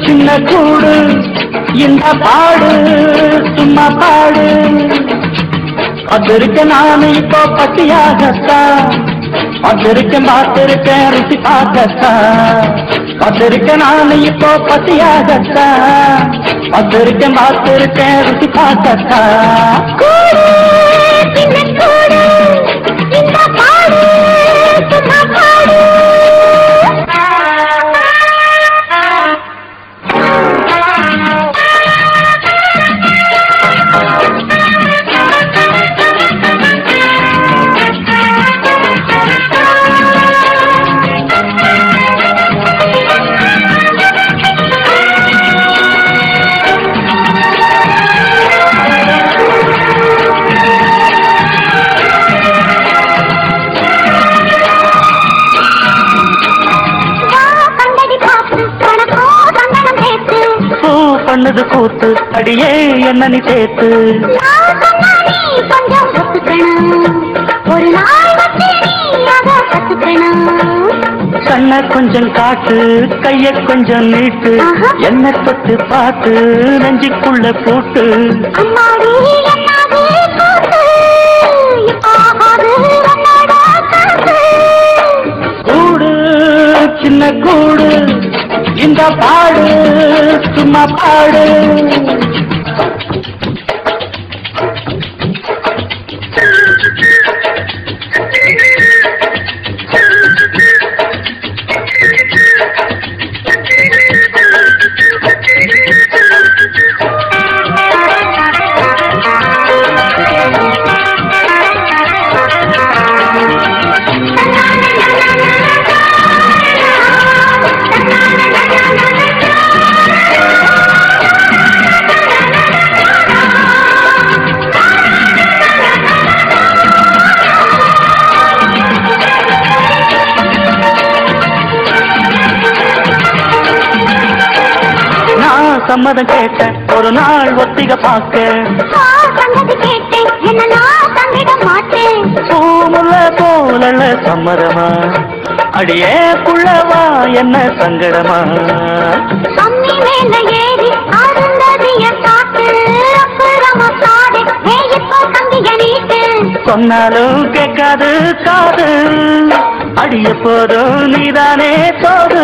சின்ன கூடு இந்த பாடு சும்மா பாடு அதிருக்க நானு இப்போ பட்டியாகத்தான் அதிருக்கேன் பார்த்திருக்கேன் ருசி பார்க்கத்தான் அதிருக்க நானு இப்போ பட்டியாகத்தான் அதிருக்கேன் பார்த்திருக்கேன் ருசி பார்க்கத்தான் பண்ணது கூத்து அடியே என்ன நீ சேர்த்து கண்ண கொஞ்சம் காட்டு கைய கொஞ்சம் நீட்டு என்ன தொட்டு பார்த்து நெஞ்சுக்குள்ள போட்டு கூடு சின்ன கூடு இந்த பாடு சும்மா பாடு சம்மதம் கேட்டேன் ஒரு நாள் ஒத்திக பார்க்க பூமுல்ல போல சம்மதமா அடியே புள்ளவா என்ன சங்கடமா சொன்னாலும் கேட்காது காது அடிய போதும் நீதானே தோது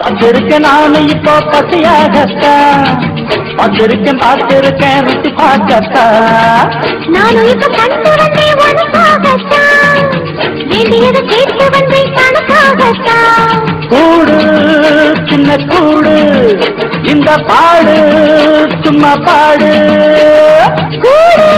அதிருக்கேன் நானு இப்போ பசியாகத்தான் அதிருக்கேன் பார்த்திருக்கேன் ருசி பார்க்கத்தான் நானும் இப்ப கண்டு வந்தேன் உனக்காகத்தான் வேண்டியது கேட்டு வந்தேன் கணக்காகத்தான் கூடு சின்ன கூடு இந்த பாடு சும்மா பாடு கூடு